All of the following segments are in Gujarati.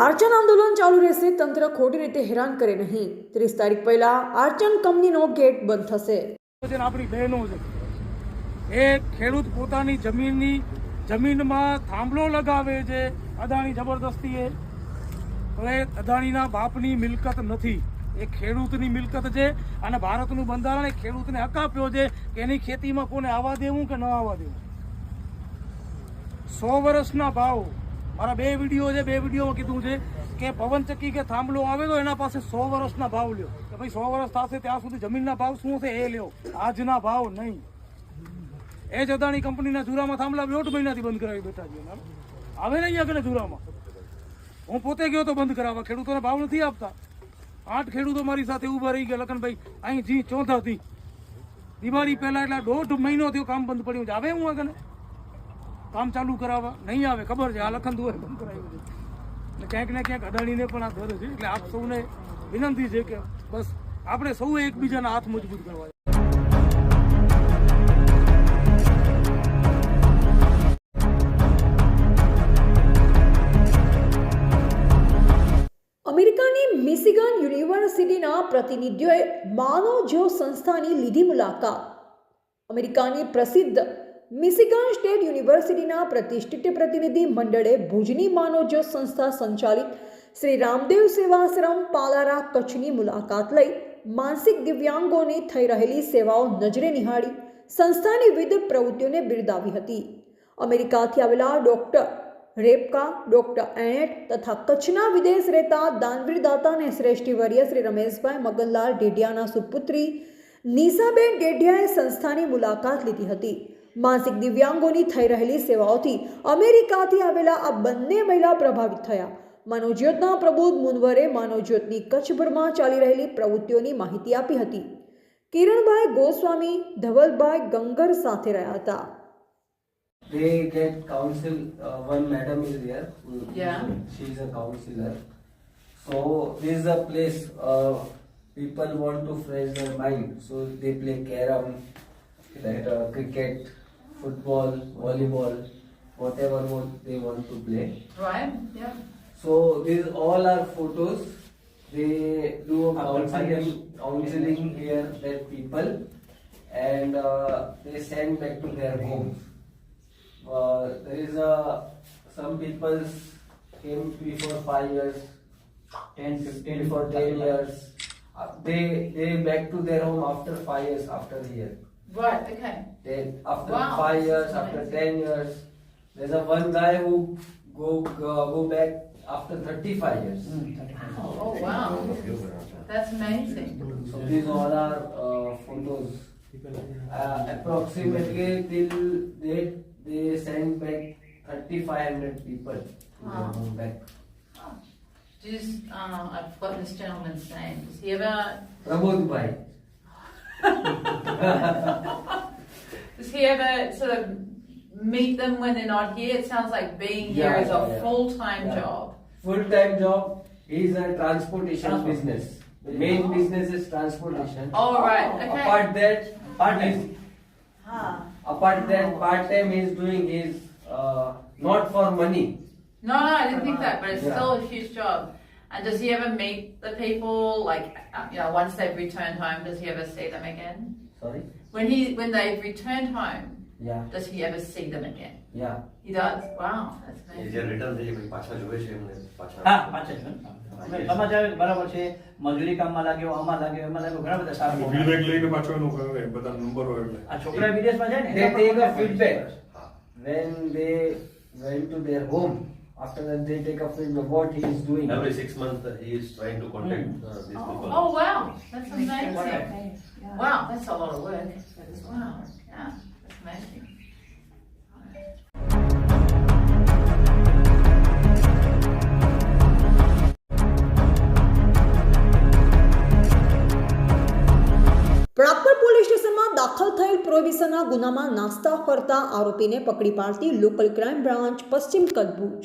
આર્ચન આંદોલન ચાલુ રહેશે, તંત્ર ખોટી રીતે હેરાન કરે નહીં. 30 તારીખ પહેલા આર્ચન કંપનીનો ગેટ બંધ થશે. આપણી બહેનો છે, એ ખેડૂત પોતાની જમીનમાં થાંભલો લગાવે છે અદાણી જબરદસ્તી. હવે અદાણીના બાપની મિલકત નથી, એ ખેડૂતની મિલકત છે. અને ભારતનું બંધારણ એ ખેડૂતને હક આપ્યો છે કે એની ખેતીમાં કોને આવવા દેવું કે ન આવવા દેવું. 100 વર્ષના ભાવ, મારા 2 વિડીયો છે, 2 વિડીયોમાં કીધું છે કે પવનચક્કી કે થાંભલો આવે તો એના પાસે 100 વર્ષના ભાવ લ્યો, કે ભાઈ 100 વર્ષ થશે ત્યાં સુધી જમીનના ભાવ શું છે એ લ્યો, આજના ભાવ નહીં. એ જ અદાણી કંપનીના જુરામાં થાંભલા 2 મહિનાથી બંધ કરાવી બેઠા છે. આવે ને અહીંયા કને જુરામાં, હું પોતે ગયો તો બંધ કરાવવા, ખેડૂતોને ભાવ નથી આપતા. 8 ખેડૂતો મારી સાથે ઊભા રહી ગયા, લખનભાઈ અહીં જી ચોથાથી દિવાળી પહેલા એટલે 1.5 મહિનો થયો કામ બંધ પડ્યું છે. આવે હું આગળ કામ ચાલુ કરાવવા નહીં આવે, ખબર છે આ લખન દુએ બંધ કરાવ્યું છે. એટલે ક્યાંક ને ક્યાંક અદાણીને પણ આ દર છે. એટલે આપ સૌને વિનંતી છે કે બસ આપણે સૌએ એકબીજાના હાથ મજબૂત કરવા. અમેરિકાની મિશિગન યુનિવર્સિટીના પ્રતિનિધિઓએ માનવ જ્યોત સંસ્થાની લીધી મુલાકાત. અમેરિકાની પ્રસિદ્ધ મિશિગન સ્ટેટ યુનિવર્સિટીના પ્રતિષ્ઠિત પ્રતિનિધિ મંડળે ભુજની માનવ જ્યોત સંસ્થા સંચાલિત શ્રી રામદેવ સેવાશ્રમ પાલારા કચ્છની મુલાકાત લઈ માનસિક દિવ્યાંગોને થઈ રહેલી સેવાઓ નજરે નિહાળી સંસ્થાની વિવિધ પ્રવૃત્તિઓને બિરદાવી હતી. અમેરિકાથી આવેલા ડોક્ટર રેબકા, ડોક્ટર એનેટ તથા કચ્છના વિદેશ રહેતા દાનવીર દાતા અને શ્રેષ્ઠીવર્ય શ્રી રમેશભાઈ મગનલાલ ડેઢિયાના સુપુત્રી નિશાબેન ડેઢિયાએ સંસ્થાની મુલાકાત લીધી હતી. માનસિક દિવ્યાંગોની થઈ રહેલી સેવાઓથી અમેરિકાથી આવેલા આ બંને મહિલા પ્રભાવિત થયા. માનવજ્યોતના પ્રબોધ મુનવરે માનવજ્યોતની કચ્છભરમાં ચાલી રહેલી પ્રવૃત્તિઓની માહિતી આપી હતી. કિરણભાઈ ગોસ્વામી ધવલભાઈ ગંગર સાથે રહ્યા હતા. They get counsel. One madam is there. Yeah. She is a counselor. So this is a place people want to fresh their mind. So they play carom, cricket, football, volleyball, whatever they want to play. Right, yeah. So these all are photos. They do counseling here that people, and they send back to their homes. There is some people came before 5 years, 10, 15, before 10 years. They back to their home after 5 years, after a year. Right, okay. Then after Wow, 5 years, that's after amazing. 10 years, there's a one guy who go back after 35 years. Oh, wow. That's amazing. So these all are photos. Approximately till date they send back 3,500 people to their Wow. home back. I've forgotten this gentleman's name. Does he ever, Prabodh Bhai. does he ever sort of meet them when they're not here? It sounds like being here is a full-time job. Full-time job. He is a transportation business. The main business is transportation. Oh, right, okay. Apart that, part-time he is doing is not for money. No, I didn't think that, but it's still a huge job. And does he ever meet the people, like, once they've returned home, does he ever see them again? Sorry? When they've returned home, Yeah. does he ever see them again? Yeah. He does? Wow, that's A amazing. જે રિટર્ન થઈ પછી પાછા જોવે છે એમને પાછા હા પાછા છે સમાચાર બરાબર છે મજૂરી કામમાં લાગ્યો આમાં લાગ્યો એમાં લાગ્યો ઘણા બધા સારા મોબાઈલ બેગ લઈને પાછો એનો કરે બધા નંબર હોય એટલે આ છોકરા વિદેશમાં જાય ને They take a feedback. When they went to their home, after that they take a feedback what he is doing. every 6 months he is trying to contact these people. Oh, wow, that's amazing. Wow, that's a lot of work. Wow, yeah, that's amazing. Pragpar police સ્ટેશનમાં દાખલ થયેલ પ્રોહિબિશનના ગુનામાં નાસ્તા ફરતા આરોપીને પકડી પાડતી local crime branch Paschim Kutch Bhuj.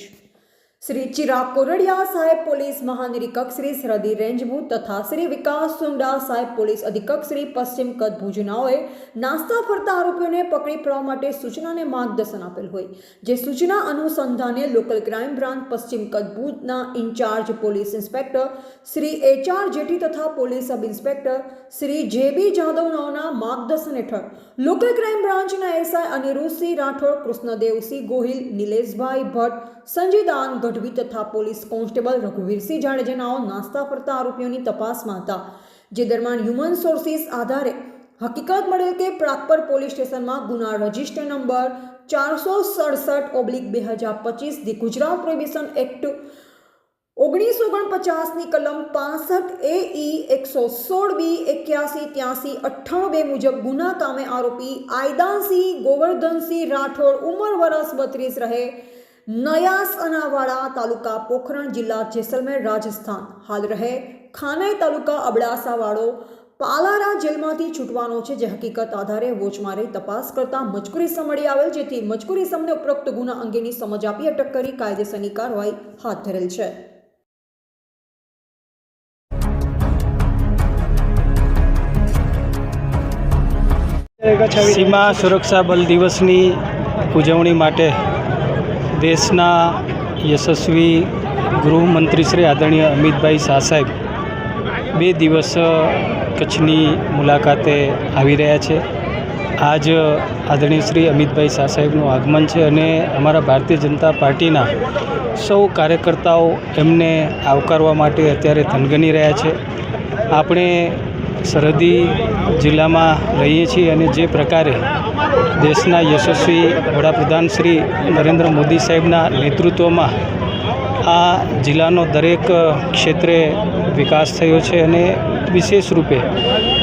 Shri Chirag Koradiya સાહેબ પોલીસ મહાનિરીક્ષક શ્રી સરહદી રેન્જ ભુજ તથા શ્રી વિકાસ સુંડા સાહેબ પોલીસ અધિક્ષક શ્રી પશ્ચિમ કચ્છ ભુજનાઓએ નાસ્તા ફરતા આરોપીઓને પકડી પાડવા માટે સૂચના અને માર્ગદર્શન આપેલ હોય, જે સૂચના અનુસંધાને local crime branch Paschim Kutch ભુજના in-charge police inspector Shri HR જેટી તથા police sub inspector Shri JB જાદવનાઓના માર્ગદર્શન હેઠળ લોકલ ક્રાઇમ બ્રાન્ચના SI અનિરુદ્ધસિંહ રાઠોડ, કૃષ્ણદેવસિંહ ગોહિલ, નિલેશભાઈ ભટ્ટ, સંજીદાન ગઢવી તથા પોલીસ કોન્સ્ટેબલ રઘુવીરસિંહ જાડેજાનાઓ નાસ્તા ફરતા આરોપીઓની તપાસમાં હતા, જે દરમિયાન હ્યુમન સોર્સિસ આધારે હકીકત મળેલ કે પ્રાગપર પોલીસ સ્ટેશનમાં ગુના register number 467/2025 the Gujarat prohibition act 1949 ની કલમ 65 AE 116B 81 83 98 મુજબ ગુના કામે આરોપી આયદાનસિંહ ગોવર્ધનસિંહ રાઠોડ ઉંમર વર્ષ 32 રહે નયાસ અનાવાડા તાલુકા પોખરણ જિલ્લા જેસલમેર રાજસ્થાન હાલ રહે ખાનાઈ તાલુકા અબડાસાવાડો પાલારા જેલમાંથી છૂટવાનો છે, જે હકીકત આધારે વોચમાં રહી તપાસ કરતા મજકૂરી સમ મળી આવેલ, જેથી મજકૂરી સમને ઉપરોક્ત ગુના અંગેની સમજ આપી અટક કરી કાયદેસરની કાર્યવાહી હાથ ધરેલ છે. સીમા સુરક્ષા બલ દિવસની ઉજવણી માટે દેશના યશસ્વી ગૃહમંત્રી શ્રી આદરણીય અમિતભાઈ શાહ સાહેબ 2 દિવસ કચ્છની મુલાકાતે આવી રહ્યા છે. આજ આદરણીય શ્રી અમિતભાઈ શાહ સાહેબનું આગમન છે અને અમારા ભારતીય જનતા પાર્ટીના સૌ કાર્યકર્તાઓ એમને આવકારવા માટે અત્યારે થનગની રહ્યા છે. આપણે સરહદી જિલ્લામાં રહીએ છીએ અને જે પ્રકારે દેશના યશસ્વી વડાપ્રધાન શ્રી નરેન્દ્ર મોદી સાહેબના નેતૃત્વમાં આ જિલ્લાનો દરેક ક્ષેત્રે વિકાસ થયો છે અને વિશેષ રૂપે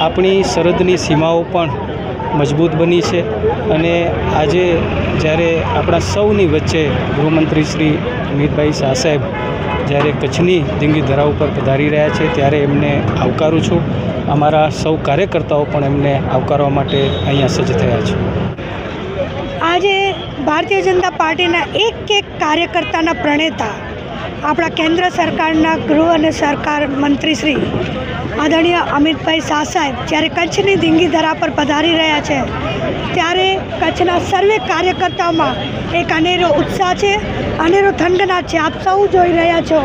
આપણી સરહદની સીમાઓ પણ મજબૂત બની છે. અને આજે જ્યારે આપણા સૌની વચ્ચે ગૃહમંત્રી શ્રી અમિતભાઈ શાહ સાહેબ જ્યારે કચ્છની દીંગી ધરા ઉપર પધારી રહ્યા છે, ત્યારે એમને આવકારું છું. અમારા સૌ કાર્યકર્તાઓ પણ એમને આવકારવા માટે અહીંયા સજ્જ થયા છે. આજે ભારતીય જનતા પાર્ટીના એક કાર્યકર્તાના પ્રણેતા આપણા કેન્દ્ર સરકારના ગૃહ અને સરકાર મંત્રી શ્રી આદરણીય અમિતભાઈ શાહ સાહેબ જ્યારે કચ્છની દીંગી ધરા પર પધારી રહ્યા છે, ત્યારે કચ્છના સર્વે કાર્યકર્તાઓમાં એક અનેરો ઉત્સાહ છે, અનેરો થનગનાટ છે. આપ સૌ જોઈ રહ્યા છો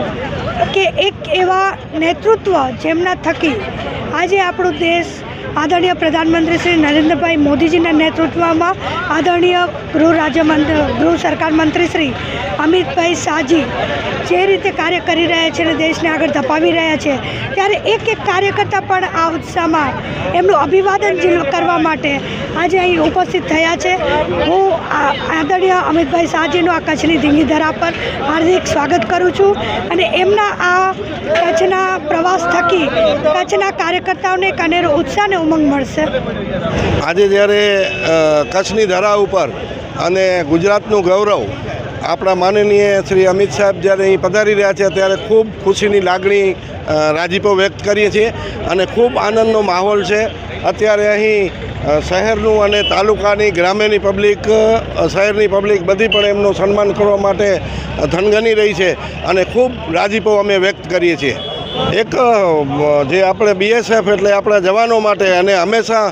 કે એક એવા નેતૃત્વ જેમના થકી આજે આપણો દેશ આદરણીય પ્રધાનમંત્રી શ્રી નરેન્દ્રભાઈ મોદીજીના નેતૃત્વમાં આદરણીય ગૃહ સરકાર મંત્રી શ્રી અમિતભાઈ શાહજી જે રીતે કાર્ય કરી રહ્યા છે અને દેશને આગળ ધપાવી રહ્યા છે, ત્યારે એક કાર્યકર્તા પણ આ ઉત્સાહમાં એમનું અભિવાદન કરવા માટે આજે અહીં ઉપસ્થિત થયા છે. હું આદરણીય અમિતભાઈ શાહજીનું આ કચ્છની દીંગી ધરા પર હાર્દિક સ્વાગત કરું છું અને એમના આ કચ્છના પ્રવાસ થકી કચ્છના કાર્યકર્તાઓને એક અનેરો ઉત્સાહ અને ઉમંગ મળશે. આજે જ્યારે કચ્છની ધરા ઉપર અને ગુજરાતનું ગૌરવ આપણા માનનીય શ્રી અમિત સાહેબ જ્યારે અહીં પધારી રહ્યા છે, ત્યારે ખૂબ ખુશીની લાગણી રાજીપો વ્યક્ત કરીએ છીએ અને ખૂબ આનંદનો માહોલ છે. અત્યારે અહીં શહેરનું અને તાલુકાની ગ્રામ્યની પબ્લિક, શહેરની પબ્લિક બધી પણ એમનું સન્માન કરવા માટે થનગની રહી છે અને ખૂબ રાજીપો અમે વ્યક્ત કરીએ છીએ. એક જે આપણે BSF એટલે આપણા જવાનો માટે અને હંમેશા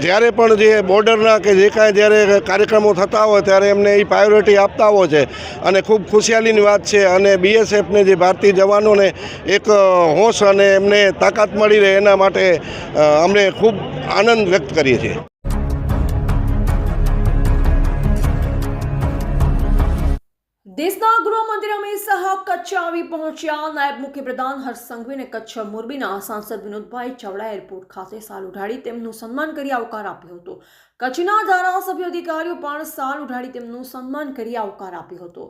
જ્યારે પણ જે બોર્ડરના કે જે કાંઈ જ્યારે કાર્યક્રમો થતા હોય ત્યારે એમને એ પ્રાયોરિટી આપતા હોય છે અને ખૂબ ખુશિયાલીની વાત છે. અને BSFને જે ભારતીય જવાનોને એક હોશ અને એમને તાકાત મળી રહે એના માટે અમને ખૂબ આનંદ વ્યક્ત કરીએ છીએ. દેશના ગૃહમંત્રી અમિત શાહ કચ્છ આવી પહોંચ્યા. નાયબ મુખ્યપ્રધાન હર્ષ સંઘવી અને કચ્છ મોરબીના સાંસદ વિનોદભાઈ ચાવડા એરપોર્ટ ખાતે સાલ ઉઢાડી તેમનું સન્માન કરી આવકાર આપ્યો હતો. કચ્છના ધારાસભ્ય અધિકારીઓ પણ સાલ ઉઢાડી તેમનું સન્માન કરી આવકાર આપ્યો હતો.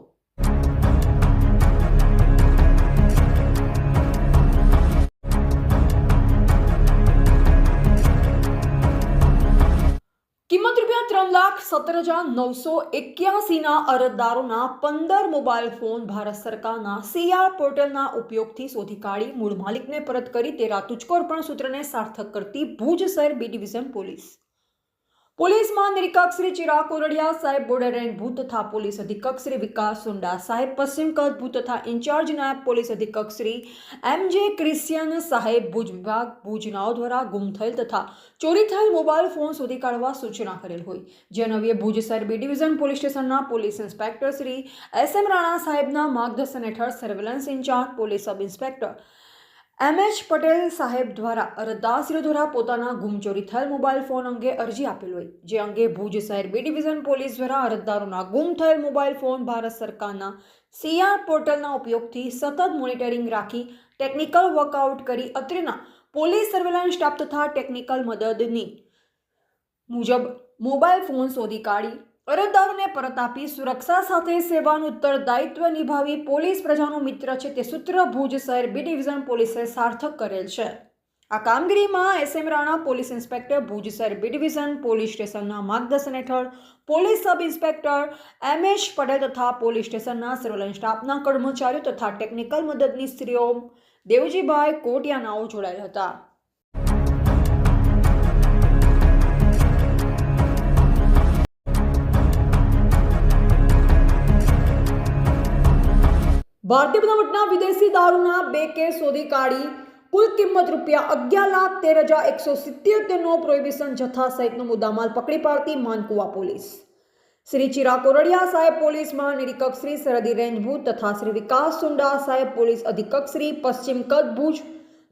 કિંમત રૂપિયા 3,17,981ના અરજદારોના 15 મોબાઈલ ફોન ભારત સરકારના CR પોર્ટલના ઉપયોગથી શોધી કાઢી મૂળ માલિકને પરત કરી તેરા તુજકો અર્પણ સૂત્રને સાર્થક કરતી ભુજ શહેર B ડિવિઝન પોલીસ. પોલીસ મહાનિરીક્ષક શ્રી ચિરાગ કોરડિયા સાહેબ બોર્ડર રેન્જ ભુજ તથા પોલીસ અધિક્ષક શ્રી વિકાસ સુંડા સાહેબ પશ્ચિમ કચ્છ ભુજ તથા ઇન્ચાર્જ નાયબ પોલીસ અધિક્ષક શ્રી MJ ક્રિશ્ચિયન સાહેબ ભુજ વિભાગ ભુજનાઓ દ્વારા ગુમ થયેલ તથા ચોરી થયેલ મોબાઈલ ફોન શોધી કાઢવા સૂચના કરેલ હોય જે અન્વયે ભુજ શહેર બી ડિવિઝન પોલીસ સ્ટેશનના police inspector Shri SM Rana સાહેબના માર્ગદર્શન હેઠળ surveillance incharge police sub inspector MH Patel સાહેબ દ્વારા અરજદારશ્રીઓ દ્વારા પોતાના ગુમચોરી થયેલ મોબાઈલ ફોન અંગે અરજી આપેલ હોય જે અંગે ભુજ શહેર બી ડિવિઝન પોલીસ દ્વારા અરજદારોના ગુમ થયેલ મોબાઈલ ફોન ભારત સરકારના CR પોર્ટલના ઉપયોગથી સતત મોનિટરિંગ રાખી ટેકનિકલ વર્કઆઉટ કરી અત્રેના પોલીસ સર્વેલન્સ સ્ટાફ તથા ટેકનિકલ મદદની મુજબ મોબાઈલ ફોન શોધી કાઢી અરજદારોને પરત આપી સુરક્ષા સાથે સેવાનું ઉત્તરદાયિત્વ નિભાવી પોલીસ પ્રજાનો મિત્ર છે તે સૂત્ર ભુજ શહેર બી ડિવિઝન પોલીસે સાર્થક કરેલ છે. આ કામગીરીમાં SM Rana police inspector Bhuj શહેર બી ડિવિઝન પોલીસ સ્ટેશનના માર્ગદર્શન હેઠળ police sub inspector MH Patel તથા પોલીસ સ્ટેશનના સર્વેલન્સ સ્ટાફના કર્મચારીઓ તથા ટેકનિકલ મદદનીશશ્રીઓ દેવજીભાઈ કોટિયાનાઓ જોડાયેલ હતા. ભારતીય બનાવટના વિદેશી દારૂના 2 કેસ શોધી કાઢી કુલ કિંમત ₹11,13,177નો પ્રોહિબિશન જથ્થા સહિતનો મુદ્દામાલ પકડી પાડતી માનકુવા પોલીસ. શ્રી ચિરાગ કોરડિયા સાહેબ પોલીસ મહાનિરીક્ષક શ્રી સરહદી રેન્જ ભુજ તથા શ્રી વિકાસ સુંડા સાહેબ પોલીસ અધિક્ષક શ્રી પશ્ચિમ કચ્છ ભુજ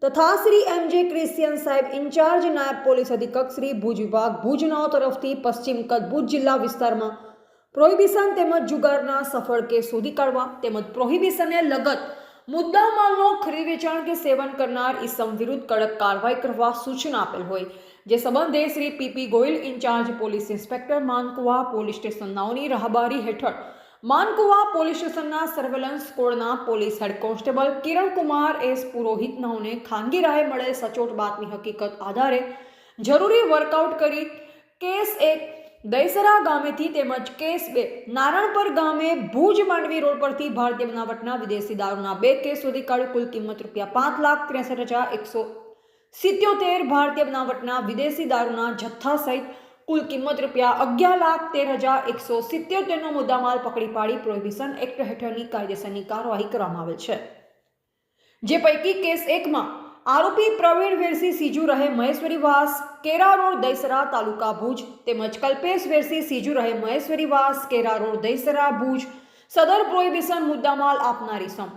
તથા શ્રી MJ ક્રિશ્ચિયન સાહેબ ઇન્ચાર્જ નાયબ પોલીસ અધિક્ષક શ્રી ભુજ વિભાગ ભુજનાઓ તરફથી પશ્ચિમ કચ્છ ભુજ જિલ્લા વિસ્તારમાં પ્રોહિબિશન તેમજ જુગારના સફળ કેસ શોધી કાઢવા તેમજ પ્રોહિબિશનને લગત મુદ્દામાલનો ખરીદ વેચાણ કે સેવન કરનાર ઇસમ વિરુદ્ધ કડક કાર્યવાહી કરવા સૂચના આપેલ હોય જે સંબંધે Shri PP Goyal incharge police inspector Mankuva police સ્ટેશનનાઓની રાહબારી હેઠળ માનકુવા પોલીસ સ્ટેશનના સર્વેલન્સ સ્કોડના police head constable Kirankumar S પુરોહિતનાઓને ખાનગી રાહે મળેલ સચોટ બાતમી હકીકત આધારે જરૂરી વર્કઆઉટ કરી કેસ 1 દહીસરા ગામેથી તેમજ કેસ 2 નારણપર ગામે ભુજ માંડવી રોડ પરથી ભારતીય બનાવટના વિદેશી દારૂના 2 કેસ શોધી કાઢી કુલ કિંમત ₹5,63,177 ભારતીય બનાવટના વિદેશી દારૂના જથ્થા સહિત કુલ કિંમત ₹11,13,177નો મુદ્દામાલ પકડી પાડી પ્રોહિબિશન એક્ટ હેઠળની કાયદેસરની કાર્યવાહી કરવામાં આવેલ છે. જે પૈકી કેસ 1માં આરોપી પ્રવીણ વેરસી સીજુ રહે મહેશ્વરીવાસ કેરા રોડ દહીસરા તાલુકા ભુજ તેમજ કલ્પેશ વેરસી સીજુ રહે મહેશ્વરીવાસ કેરા રોડ દહીસરા ભુજ સદર પ્રોહિબિશન મુદ્દામાલ આપનારી સમ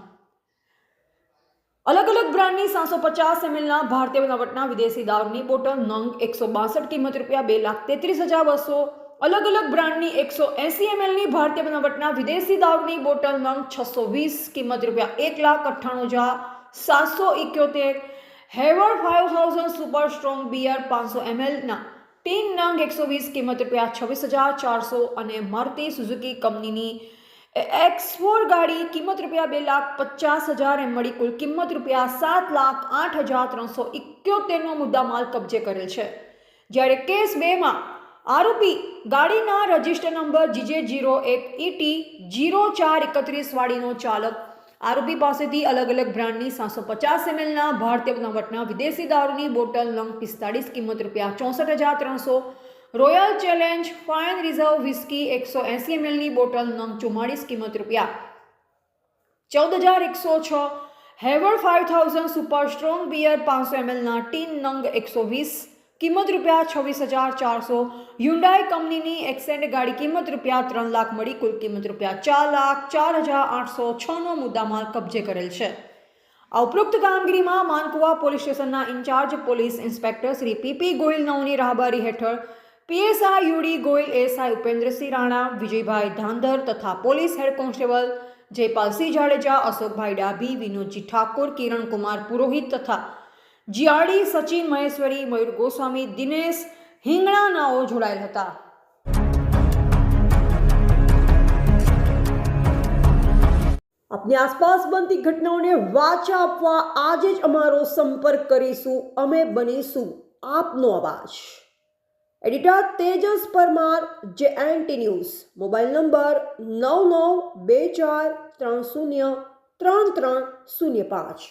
અલગ અલગ બ્રાન્ડની 750 mlના ભારતીય બનાવટના વિદેશી દારૂની બોટલ નંગ 162 કિંમત ₹2,33,200 અલગ અલગ બ્રાન્ડની 180 mlની ભારતીય બનાવટના વિદેશી દારૂની બોટલ નંગ 620 કિંમત ₹1,08,58,771 હેવર 5000 સુપર સ્ટ્રોંગ બિયર 500 ml ના ટીન નંગ 120 કિંમત ₹26,400 અને મારુતિ સુઝુકી કંપનીની X4 ગાડી કિંમત ₹2,50,000 એમ મળી કુલ કિંમત ₹7,08,371નો મુદ્દામાલ કબજે કરેલ છે. જ્યારે કેસ 2માં આરોપી ગાડીના રજિસ્ટર નંબર GJ01ET0431 વાળીનો ચાલક આરોપી પાસેથી અલગ અલગ બ્રાન્ડની 750 mlના ભારતીય બનાવટના વિદેશી દારૂની બોટલ નંગ 45 કિંમત ₹64,300 royal challenge fine reserve whisky 180 mlની બોટલ નંગ 44 કિંમત ₹14,106 હેવર 5000 સુપર સ્ટ્રોંગ બિયર 500 mlના ટીન નંગ 120 કિંમત ₹26,400 હ્યુન્ડાઈ કંપનીની એક્સેન્ટ ગાડી કિંમત ₹3 લાખ મળી કુલ કિંમત ₹4,04,806નો મુદ્દામાલ કબજે કરેલ છે. આ ઉપરોક્ત કામગીરીમાં માનકુવા પોલીસ સ્ટેશનના incharge police inspector Shri PP ગોયલનાઓની રાહબારી હેઠળ PSI UD Goyal SI Upendrasinh Rana Vijaybhai Dhandhar તથા police head constable Jaypalsinh Jadeja Ashokbhai Dabhi Vinodji Thakor Kirankumar Purohit તથા GRD સચિન મહેશ્વરી મયુર ગોસ્વામી દિનેશ હિંગણાનાઓ જોડાયેલ હતા. अपनी आसपास बनती घटनाओं ने वाचा आपवा आज ज अमारो संपर्क करीशू अमे बनीशू आपनो अवाज. Editor Tejas Parmar JNT news. Mobile number 9924303305.